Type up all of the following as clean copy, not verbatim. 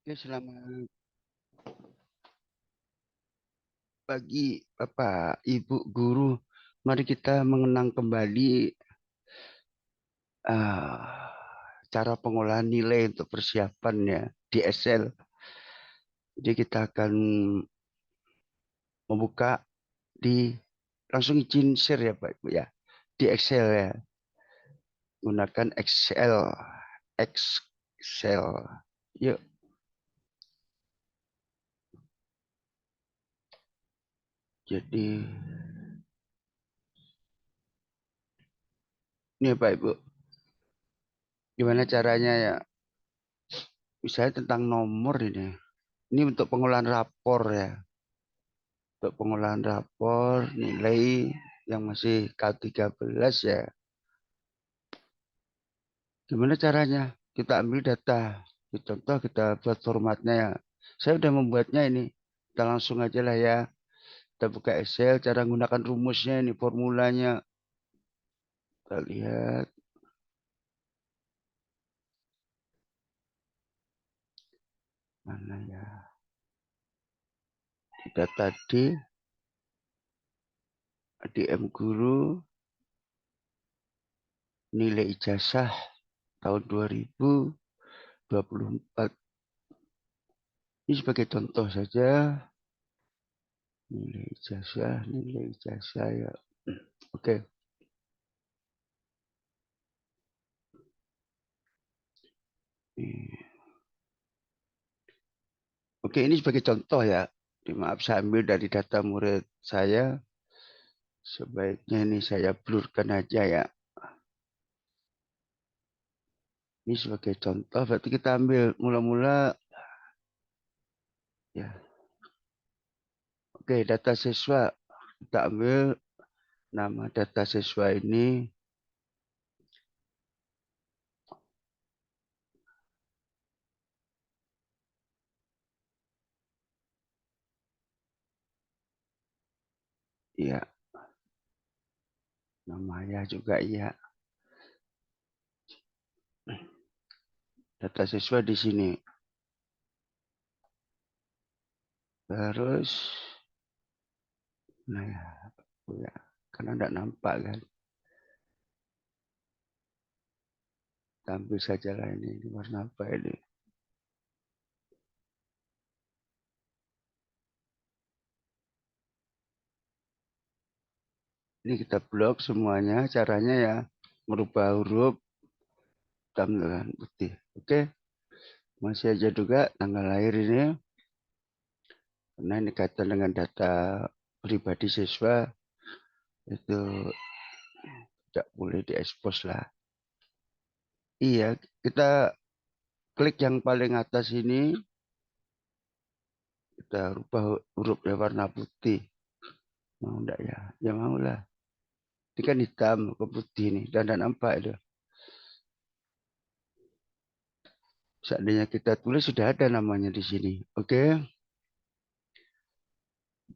Oke, selamat pagi Bapak, Ibu guru. Mari kita mengenang kembali ah, cara pengolahan nilai untuk persiapannya di Excel. Jadi kita akan membuka di langsung izin share ya Pak Ibu ya. Di Excel ya. Gunakan Excel. Excel. Yuk. Jadi ini ya Pak Ibu. Gimana caranya ya? Misalnya tentang nomor ini. Ini untuk pengolahan rapor ya. Untuk pengolahan rapor nilai yang masih K13 ya. Gimana caranya? Kita ambil data. Contoh kita buat formatnya ya. Saya udah membuatnya ini. Kita langsung aja lah ya. Kita buka Excel, cara menggunakan rumusnya ini, formulanya. Kita lihat mana ya. Kita tadi ADM guru nilai ijazah tahun 2024. Ini sebagai contoh saja. Nilai ijazah ya. Oke. Oke, ini sebagai contoh ya. Maaf, saya ambil dari data murid saya. Sebaiknya ini saya blurkan aja ya. Ini sebagai contoh, berarti kita ambil mula-mula ya. Oke, data siswa. Kita ambil nama data siswa ini ya, namanya juga ya. Data siswa di sini. Terus nah ya, ya. Karena tidak nampak kan. Tampil saja lah ini warna apa ini. Ini kita blok semuanya. Caranya ya merubah huruf hitam dengan putih. Oke, masih aja juga tanggal lahir ini. Karena ini kaitan dengan data pribadi siswa itu tidak boleh diekspos lah. Iya, kita klik yang paling atas ini, kita rubah hurufnya warna putih. Mau enggak ya? Ya mau lah. Ini kan hitam ke putih nih, dan nampak itu. Seandainya kita tulis sudah ada namanya di sini. Oke.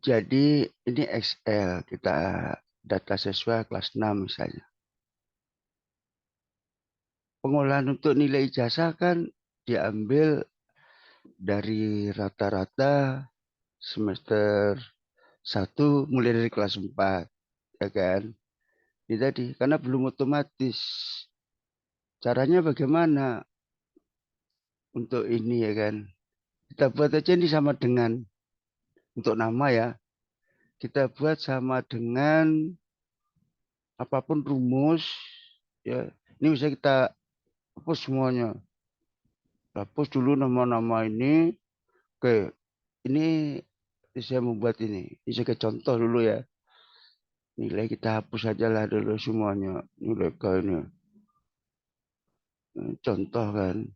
Jadi ini Excel, kita data siswa kelas 6 misalnya. Pengolahan untuk nilai ijazah kan diambil dari rata-rata semester 1 mulai dari kelas 4, ya kan? Ini tadi, karena belum otomatis. Caranya bagaimana untuk ini ya kan? Kita buat aja ini sama dengan, untuk nama ya, kita buat sama dengan apapun rumus, ya. Ini bisa kita hapus semuanya. Hapus dulu nama-nama ini. Oke, ini saya membuat ini. Ini sebagai contoh dulu ya. Nilai kita hapus aja lah dulu semuanya. Nilai ke ini. Contoh kan.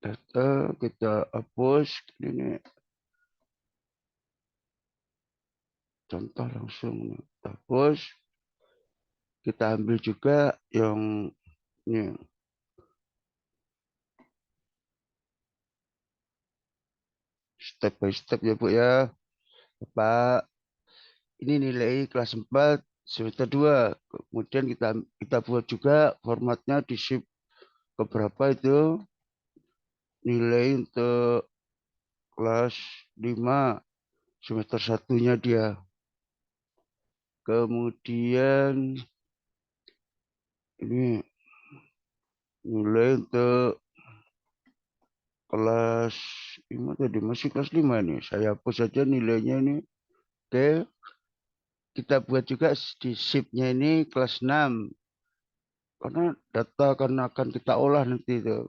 Data kita hapus. Ini contoh langsung. Hapus. Kita ambil juga yang ini. Step by step ya Bu ya. Pak, ini nilai kelas 4 semester 2. Kemudian kita buat juga formatnya di shift ke berapa itu. nilai untuk kelas 5 semester satunya dia. Kemudian ini nilai untuk kelas 5 tadi masih kelas 5 nih. Saya hapus saja nilainya ini. Oke, kita buat juga di shiftnya ini kelas 6. Karena data karena akan kita olah nanti itu.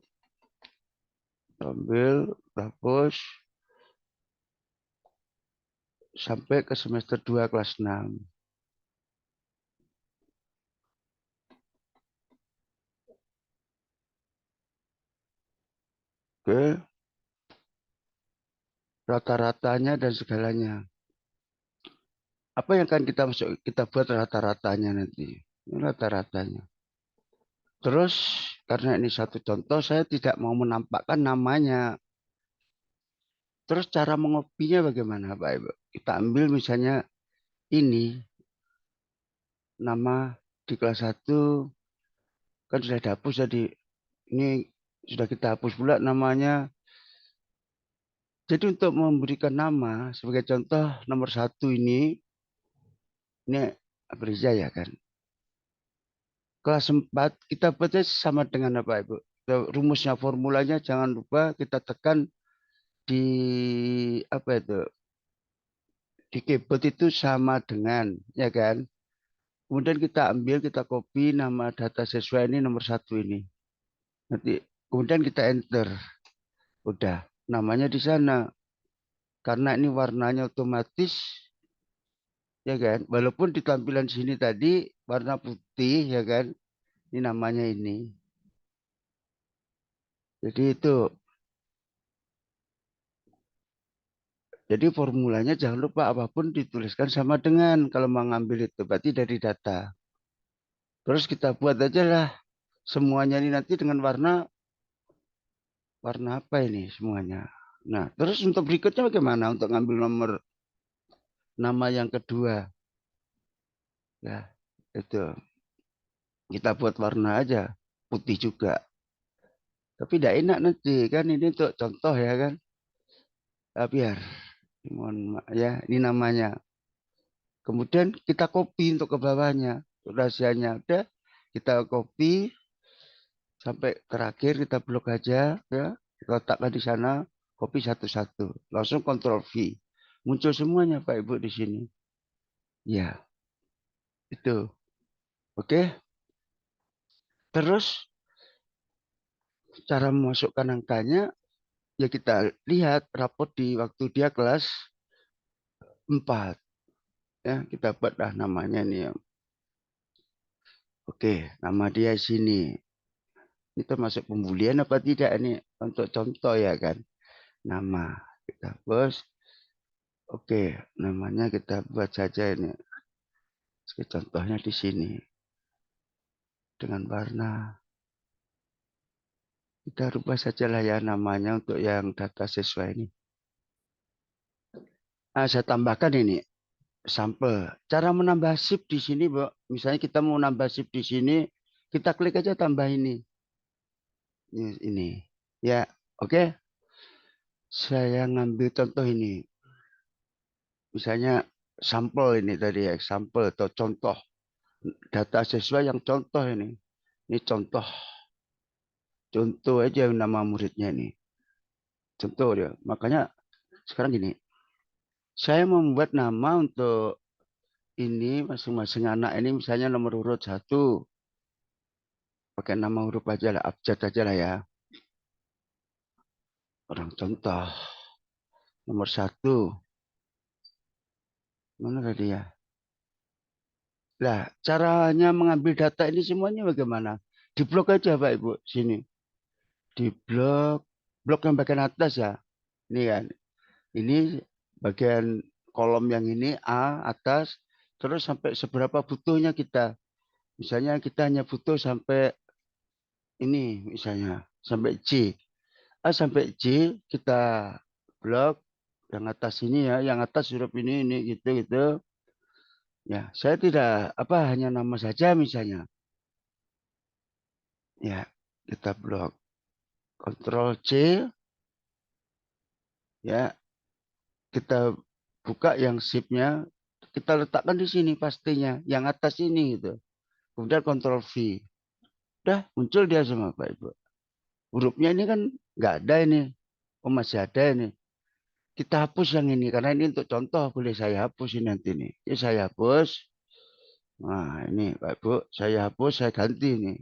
Ambil, hapus sampai ke semester 2 kelas 6. Oke, rata-ratanya dan segalanya. Apa yang akan kita masuk kita buat rata-ratanya nanti. Ini rata-ratanya. Terus karena ini satu contoh saya tidak mau menampakkan namanya. Terus cara mengopinya bagaimana Pak Ibu? Kita ambil misalnya ini nama di kelas satu kan sudah dihapus jadi ini sudah kita hapus pula namanya. Jadi untuk memberikan nama sebagai contoh nomor satu ini Apriza ya kan. Kelas 4 kita baca sama dengan apa Ibu? Rumusnya formulanya jangan lupa kita tekan di apa itu? Di keyboard itu sama dengan ya kan. Kemudian kita ambil kita copy nama data siswa ini nomor satu ini. Nanti kemudian kita enter. Udah namanya di sana. Karena ini warnanya otomatis ya kan. Walaupun di tampilan sini tadi warna putih ya kan. Ini namanya ini. Jadi itu. Jadi formulanya jangan lupa apapun dituliskan sama dengan kalau mau ngambil itu berarti dari data. Terus kita buat aja lah semuanya ini nanti dengan warna warna apa ini semuanya. Nah, terus untuk berikutnya bagaimana untuk ngambil nomor nama yang kedua? Ya, itu kita buat warna aja putih juga. Tapi tidak enak nanti kan ini untuk contoh ya kan. Ah, biar mohon ya ini namanya. Kemudian kita copy untuk ke bawahnya. Rahasianya udah kita copy sampai terakhir kita blok aja ya. Kita letakkan di sana copy satu-satu. Langsung Ctrl V. Muncul semuanya Pak Ibu di sini. Ya, itu. Oke. Terus cara memasukkan angkanya ya kita lihat rapot di waktu dia kelas 4. Ya, kita buatlah namanya nih ya. Oke, nama dia sini. Ini termasuk pembulian apa tidak ini untuk contoh ya kan. Nama kita bos. Oke, namanya kita buat saja ini. Contohnya di sini dengan warna. Kita rubah sajalah ya namanya untuk yang data siswa ini. Nah, saya tambahkan ini sampel. Cara menambah shift di sini, Bu. Misalnya kita mau nambah shift di sini, kita klik aja tambah ini. Ini. Ya, oke. Saya ngambil contoh ini. Misalnya sampel ini tadi ya, sampel atau contoh data siswa yang contoh ini. Ini contoh. Contoh aja nama muridnya ini. Contoh dia. Makanya sekarang gini. Saya membuat nama untuk ini masing-masing anak ini misalnya nomor urut 1. Pakai nama huruf aja lah, abjad aja lah ya. Orang contoh. Nomor 1. Mana tadi ya? Nah, caranya mengambil data ini semuanya bagaimana? Di blok aja Pak Ibu. Sini. Di blok. Blok yang bagian atas ya. Ini kan. Ini bagian kolom yang ini A atas. Terus sampai seberapa butuhnya kita. Misalnya kita hanya butuh sampai ini misalnya. Sampai C. A sampai C kita blok yang atas ini ya, yang atas huruf ini gitu gitu. Ya, saya tidak apa hanya nama saja misalnya. Ya, kita blok. Ctrl C. Ya, kita buka yang shift-nya, kita letakkan di sini pastinya, yang atas ini gitu. Kemudian Ctrl V. Udah muncul dia semua Pak Ibu. Hurufnya ini kan nggak ada ini. Oh masih ada ini. Kita hapus yang ini karena ini untuk contoh, boleh saya hapus ini nanti nih. Ini saya hapus. Nah ini Pak Ibu, saya hapus, saya ganti ini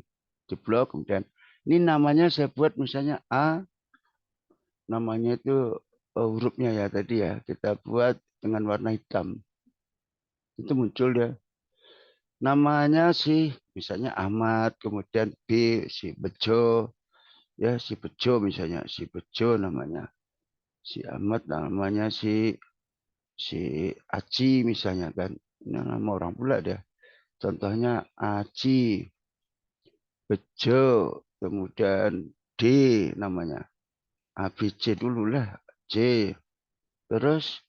di blok. Kemudian ini namanya saya buat misalnya A, namanya itu hurufnya ya tadi ya kita buat dengan warna hitam. Itu muncul dia. Namanya si misalnya Ahmad, kemudian B si Bejo, ya si Bejo misalnya si Bejo namanya. Si Ahmad namanya si Aci misalnya kan. Ini nama orang pula dia. Contohnya Aci, Bejo, kemudian D namanya. ABC dulu lah. C, terus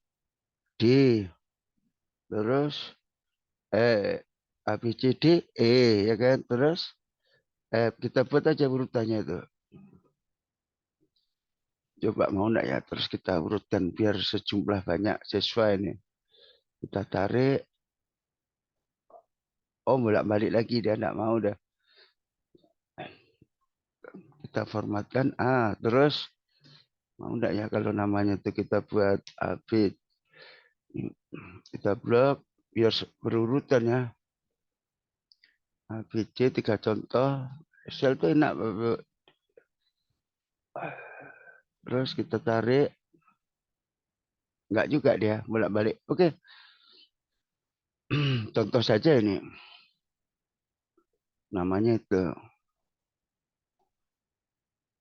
D, terus ABCD ya kan. Terus kita buat aja urutannya itu. Coba mau enggak ya? Terus kita urutkan biar sejumlah banyak siswa ini. Kita tarik. Oh, bolak-balik lagi dia enggak mau dah. Kita formatkan. Terus mau enggak ya kalau namanya itu kita buat AB. Kita blok biar berurutan ya. ABC 3 contoh. Sel itu enak. Terus kita tarik. Enggak juga dia bolak-balik. Oke. Contoh saja ini. Namanya itu.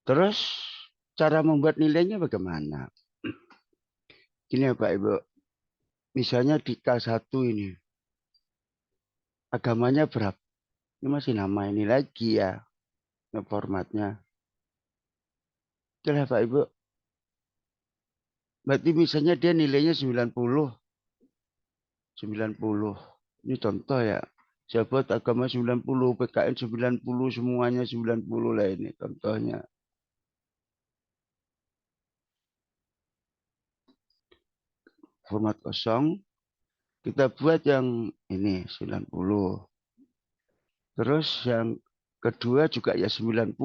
Terus cara membuat nilainya bagaimana? Gini ya Pak Ibu. Misalnya di K1 ini. Agamanya berapa? Ini masih nama ini lagi ya. Formatnya. Itulah Pak Ibu. Berarti misalnya dia nilainya 90. 90. Ini contoh ya. Saya buat agama 90, PKN 90, semuanya 90 lah ini contohnya. Format kosong. Kita buat yang ini 90. Terus yang kedua juga ya 90.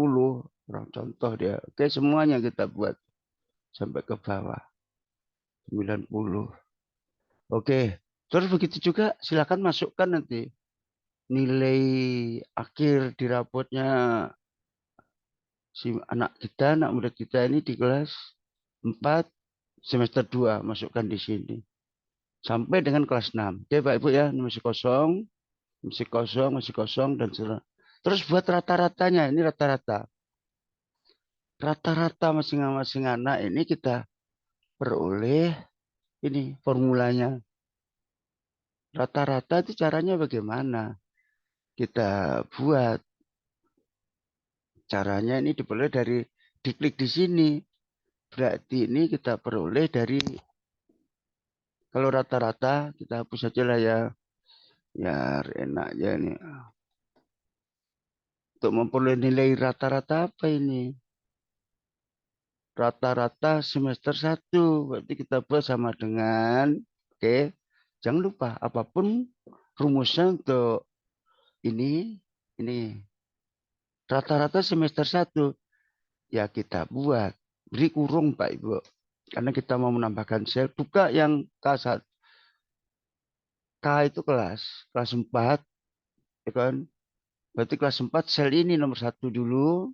Orang contoh dia. Oke semuanya kita buat. Sampai ke bawah. 90. Oke. Terus begitu juga silakan masukkan nanti. Nilai akhir di rapotnya si anak kita, anak muda kita ini di kelas 4 semester 2. Masukkan di sini. Sampai dengan kelas 6. Oke Pak Ibu ya. Ini masih kosong. Masih kosong, masih kosong. Dan terus buat rata-ratanya. Ini rata-rata. Rata-rata masing-masing anak ini kita peroleh ini formulanya. Rata-rata itu caranya bagaimana? Kita buat caranya ini diperoleh dari diklik di sini. Berarti ini kita peroleh dari kalau rata-rata kita hapus saja lah ya. Ya enak aja nih. Untuk memperoleh nilai rata-rata apa ini? Rata-rata semester 1. Berarti kita buat sama dengan oke. Jangan lupa apapun rumusnya untuk ini rata-rata semester 1 ya kita buat beri kurung Pak Ibu karena kita mau menambahkan sel buka yang K1 K itu kelas 4 ya kan berarti kelas 4 sel ini nomor 1 dulu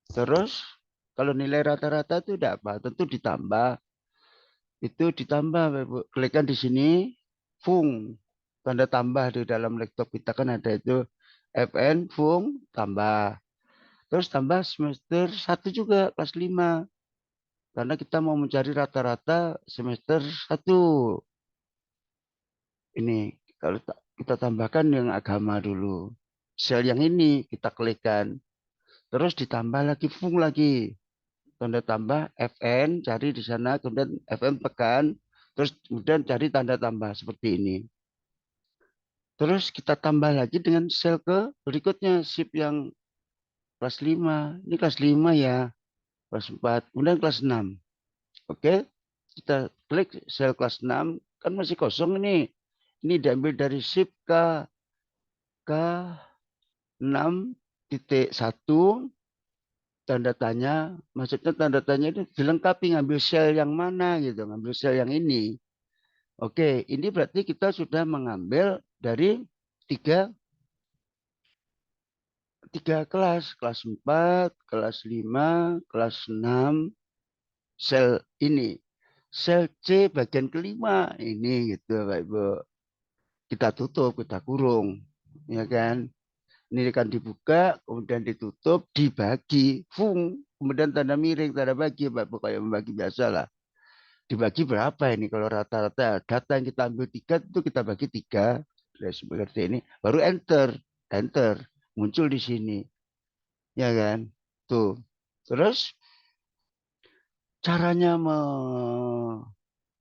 terus kalau nilai rata-rata itu tidak apa tentu ditambah itu ditambah Pak Ibu klikkan di sini fung tanda tambah di dalam laptop kita kan ada itu FN fung tambah terus tambah semester 1 juga kelas 5 karena kita mau mencari rata-rata semester 1. Ini kalau kita tambahkan yang agama dulu. Sel yang ini kita klikkan. Terus ditambah lagi fung lagi. Tanda tambah FN cari di sana kemudian FN tekan terus kemudian cari tanda tambah seperti ini. Terus kita tambah lagi dengan sel ke berikutnya shift yang kelas 5. Ini kelas 5 ya. Kelas 4, kemudian kelas 6. Oke. Kita klik sel kelas 6, kan masih kosong ini. Ini diambil dari shift K6.1 tanda tanya, maksudnya tanda tanya itu dilengkapi ngambil sel yang mana gitu, ngambil sel yang ini. Oke, ini berarti kita sudah mengambil dari tiga, tiga kelas, kelas 4, kelas 5, kelas 6, sel ini. Sel C bagian kelima ini gitu Pak Ibu. Kita tutup, kita kurung. Ya kan? Ini akan dibuka, kemudian ditutup, dibagi, kemudian tanda miring, tanda bagi, Pak Ibu, kayak membagi biasa lah. Dibagi berapa ini kalau rata-rata data yang kita ambil tiga itu kita bagi tiga, seperti ini, baru enter, enter, muncul di sini, ya kan? Tuh. Terus caranya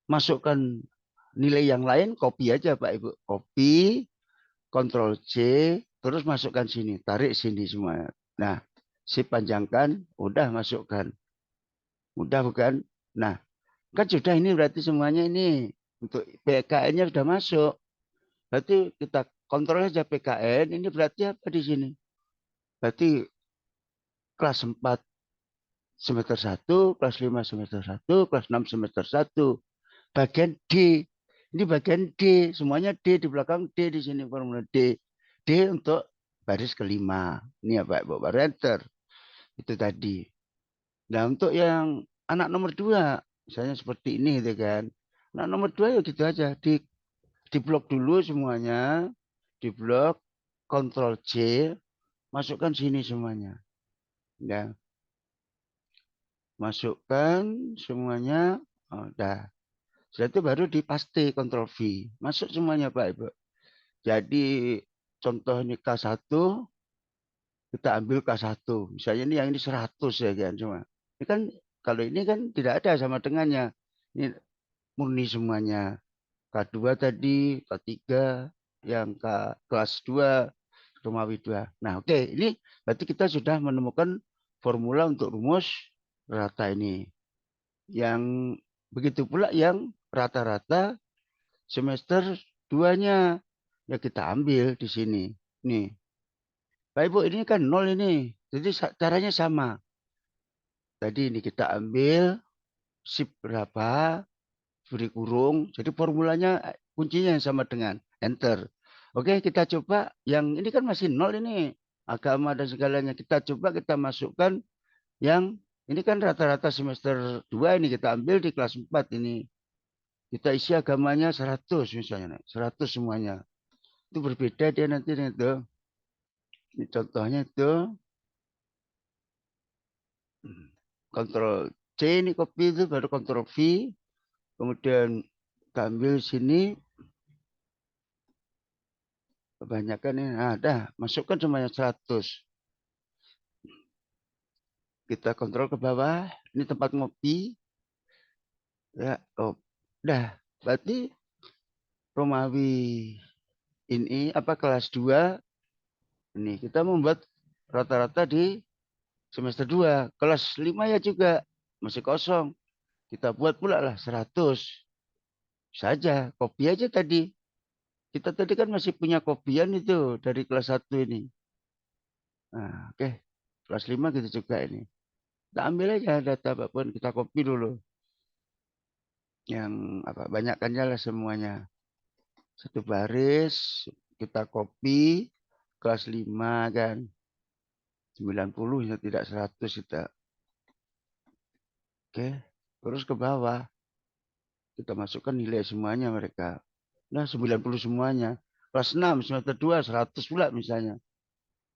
memasukkan nilai yang lain, copy aja Pak Ibu. Copy, Ctrl C, terus masukkan sini, tarik sini semua. Nah, si panjangkan, udah masukkan. Udah bukan? Nah, kan sudah ini berarti semuanya ini untuk PKN-nya sudah masuk. Berarti kita kontrol aja PKN, ini berarti apa di sini? Berarti kelas 4 semester 1, kelas 5 semester 1, kelas 6 semester 1. Bagian D. Ini bagian D, semuanya D di belakang D di sini formula D. D untuk baris kelima. Ini ya Pak, baru enter. Itu tadi. Nah, untuk yang anak nomor 2, misalnya seperti ini gitu kan. Anak nomor 2 ya gitu aja, di blok dulu semuanya, di blok, Ctrl C, masukkan sini semuanya. Ya, masukkan semuanya. Oh, dah. Setelah itu baru dipaste Ctrl V. Masuk semuanya Pak Ibu. Jadi contoh ini K1, kita ambil K1. Misalnya ini yang ini 100 ya kan cuma. Ini kan kalau ini kan tidak ada sama dengannya. Ini murni semuanya. K2 tadi, K3, yang kelas 2, Romawi 2. Nah, oke, ini berarti kita sudah menemukan formula untuk rumus rata ini. Yang begitu pula yang rata-rata semester 2-nya. Ya kita ambil di sini. Nih. Pak Ibu, ini kan 0 ini. Jadi caranya sama. Tadi ini kita ambil shift berapa, beri kurung. Jadi formulanya kuncinya yang sama dengan enter. Oke, kita coba yang ini kan masih 0 ini. Agama dan segalanya. Kita coba kita masukkan yang ini kan rata-rata semester 2 ini kita ambil di kelas 4 ini. Kita isi agamanya 100 misalnya. 100 semuanya. Itu berbeda dia nanti itu. Ini contohnya itu. Ctrl C ini copy itu baru Ctrl V. Kemudian kita ambil sini. Kebanyakan ini. Nah, dah. Masukkan semuanya 100. Kita kontrol ke bawah. Ini tempat ngopi. Ya, oh, dah. Berarti Romawi ini apa kelas 2 ini kita membuat rata-rata di semester 2. Kelas 5 ya juga masih kosong. Kita buat pula lah 100 saja. Kopi aja tadi. Kita tadi kan masih punya kopian itu dari kelas 1 ini. Nah, oke. Kelas 5 gitu juga ini. Kita ambil aja data apapun, kita copy dulu. Yang apa banyakkannya lah semuanya. Satu baris, kita copy kelas 5 kan. 90 ya tidak 100 kita. Oke. Terus ke bawah. Kita masukkan nilai semuanya mereka. Nah 90 semuanya. Kelas 6 semester 2 100 pula misalnya.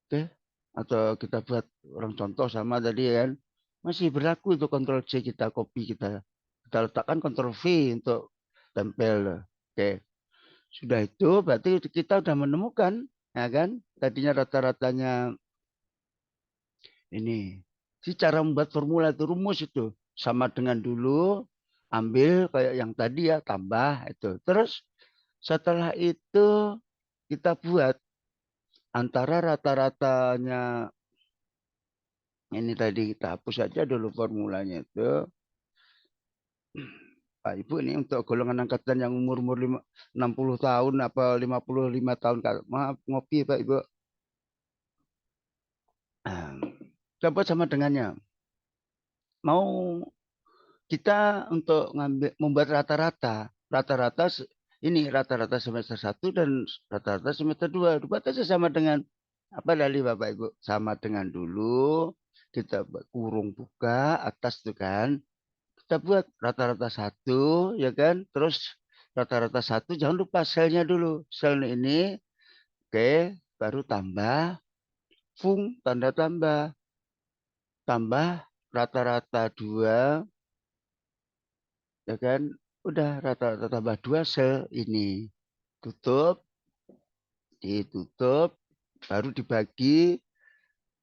Oke. Atau kita buat orang contoh sama tadi kan. Masih berlaku untuk Ctrl C kita copy kita letakkan Ctrl V untuk tempel. Oke. Sudah itu berarti kita sudah menemukan ya kan tadinya rata-ratanya ini. Si cara membuat formula itu rumus itu sama dengan dulu ambil kayak yang tadi ya tambah itu. Terus setelah itu kita buat antara rata-ratanya ini tadi kita hapus saja dulu formulanya itu. Pak Ibu ini untuk golongan angkatan yang umur-umur 60 tahun apa 55 tahun. Maaf, ngopi Pak Ibu. Nah, coba sama dengannya. Mau kita untuk ngambil membuat rata-rata semester 1 dan rata-rata semester 2. Buat aja sama dengan apa dari Bapak Ibu? Sama dengan dulu kita buat kurung buka atas tuh kan. Kita buat rata-rata satu ya kan. Terus rata-rata satu jangan lupa selnya dulu. Sel ini oke, baru tambah tanda tambah rata-rata 2 ya kan. Udah rata-rata tambah 2 sel ini. Tutup, ditutup, baru dibagi,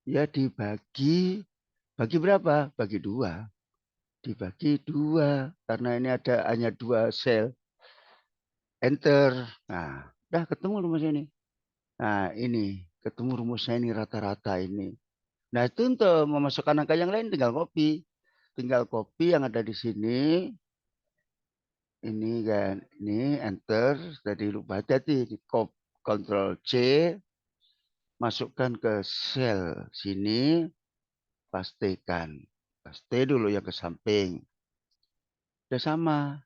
ya dibagi, bagi berapa? Bagi 2. Dibagi 2, karena ini ada hanya 2 sel. Enter. Nah, udah ketemu rumus ini. Nah, ini ketemu rumusnya ini rata-rata ini. Nah, itu untuk memasukkan angka yang lain tinggal copy. Tinggal copy yang ada di sini. Ini kan, ini enter. Tadi lupa tadi di Ctrl C, masukkan ke sel sini, pastikan. Paste dulu yang ke samping. Udah sama.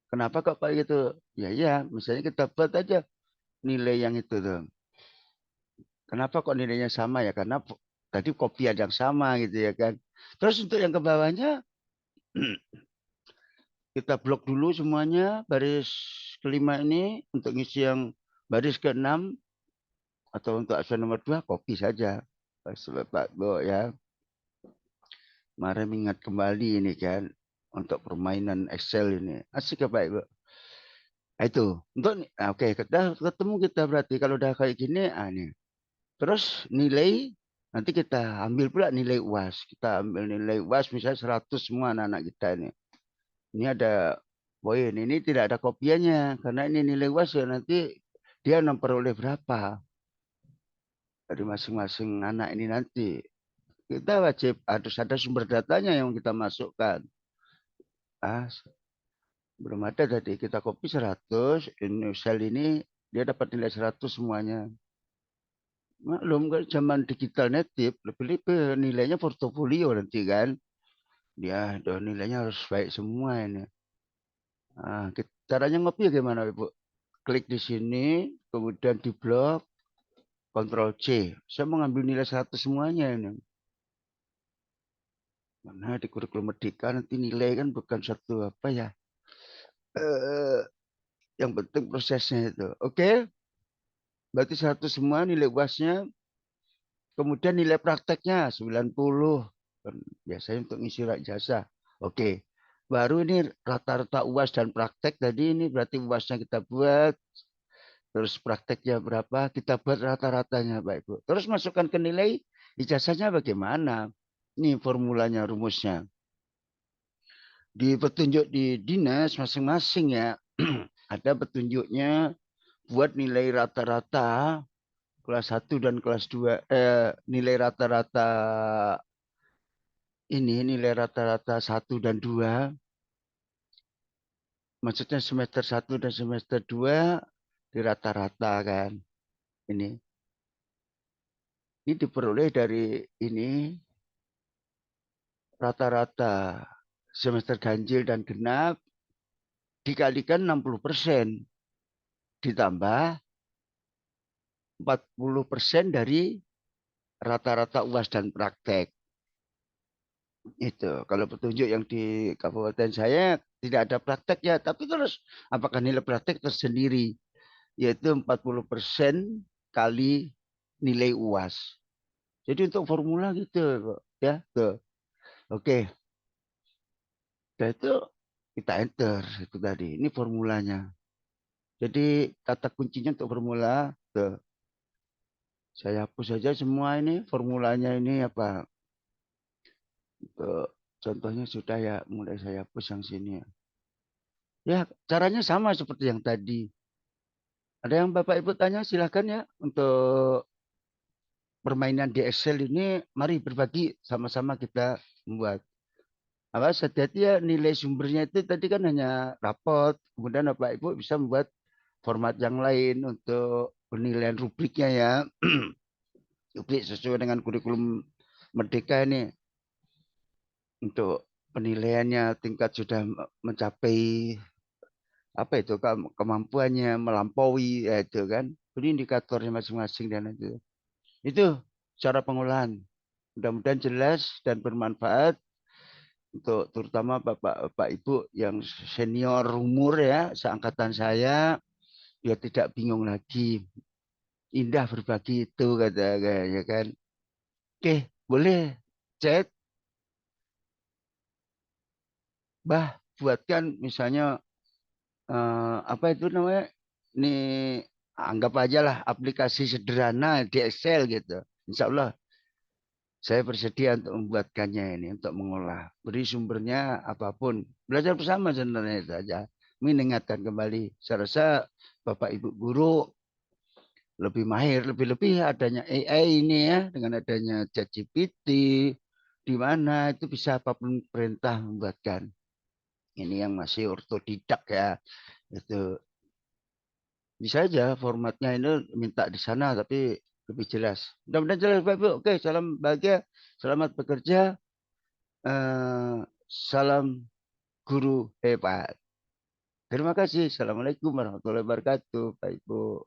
Kenapa kok Pak gitu? Ya ya, misalnya kita buat aja nilai yang itu tuh. Kenapa kok nilainya sama ya? Karena tadi kopian yang sama gitu ya kan. Terus untuk yang ke bawahnya kita blok dulu semuanya baris kelima ini untuk ngisi yang baris keenam atau untuk action nomor 2 copy saja. Pak Bu ya. Mari mengingat kembali ini kan untuk permainan Excel ini. Asik ya Pak Ibu. Nah, itu untuk oke kita ketemu kita berarti kalau udah kayak gini nih. Terus nilai nanti kita ambil pula nilai UAS. Kita ambil nilai UAS misalnya 100 semua anak-anak kita ini. Ini ada poin, ini tidak ada kopiannya karena ini nilai UAS ya nanti dia memperoleh berapa dari masing-masing anak ini nanti. Kita wajib harus ada sumber datanya yang kita masukkan. Ah, belum ada tadi kita copy 100, ini sel ini dia dapat nilai 100 semuanya. Maklum kan zaman digital native lebih-lebih nilainya portofolio nanti kan. Dia nilainya harus baik semua ini. Nah, caranya ngopi gimana Ibu? Klik di sini, kemudian di blok, Ctrl C. Saya mau ngambil nilai 100 semuanya ini. Mana di kurikulum Merdeka nanti nilai kan bukan satu apa ya. Eh, yang penting prosesnya itu. Oke, berarti 100 semua nilai UASnya. Kemudian nilai prakteknya 90. Biasanya untuk ngisi surat jasa. Oke. Baru ini rata-rata UAS dan praktek. Tadi ini berarti UASnya kita buat. Terus prakteknya berapa? Kita buat rata-ratanya Pak Ibu. Terus masukkan ke nilai ijazahnya bagaimana? Ini formulanya, rumusnya. Di petunjuk di dinas masing-masing ya. Ada petunjuknya buat nilai rata-rata kelas 1 dan kelas 2. Nilai rata-rata ini nilai rata-rata 1 dan 2. Maksudnya semester 1 dan semester 2 di rata-rata kan. Ini diperoleh dari ini rata-rata semester ganjil dan genap dikalikan 60% ditambah 40% dari rata-rata UAS dan praktek. Itu kalau petunjuk yang di kabupaten saya tidak ada prakteknya, tapi terus apakah nilai praktek tersendiri yaitu 40% kali nilai UAS. Jadi untuk formula gitu ya. Tuh. Oke. Dan itu kita enter itu tadi. Ini formulanya. Jadi kata kuncinya untuk formula tuh. Saya hapus saja semua ini formulanya ini apa. Untuk contohnya sudah ya mulai saya hapus yang sini ya. Ya, caranya sama seperti yang tadi. Ada yang Bapak Ibu tanya silahkan ya untuk permainan di Excel ini mari berbagi sama-sama kita membuat. Apa hati-hati ya, nilai sumbernya itu tadi kan hanya rapot. Kemudian Bapak Ibu bisa membuat format yang lain untuk penilaian rubriknya ya. Rubrik sesuai dengan kurikulum Merdeka ini untuk penilaiannya tingkat sudah mencapai apa itu kemampuannya melampaui ya itu kan. Ini indikatornya masing-masing dan itu cara pengolahan. Mudah-mudahan jelas dan bermanfaat untuk terutama Bapak Ibu yang senior umur ya, seangkatan saya, biar tidak bingung lagi. Indah berbagi itu kata ya kan. Oke, boleh chat, Bah, buatkan misalnya apa itu namanya? Ini anggap aja lah aplikasi sederhana di Excel gitu. Insya Allah saya bersedia untuk membuatkannya ini, untuk mengolah. Beri sumbernya apapun. Belajar bersama sebenarnya itu aja. Mengingatkan kembali. Saya rasa Bapak Ibu guru lebih mahir, lebih-lebih adanya AI ini ya, dengan adanya ChatGPT, di mana itu bisa apapun perintah membuatkan. Ini yang masih ortodidak ya, itu bisa aja formatnya ini minta di sana tapi lebih jelas. Mudah-mudahan jelas Bapak Ibu. Oke, salam bahagia, selamat bekerja. Eh, salam guru hebat. Terima kasih. Assalamualaikum warahmatullahi wabarakatuh, Pak Ibu.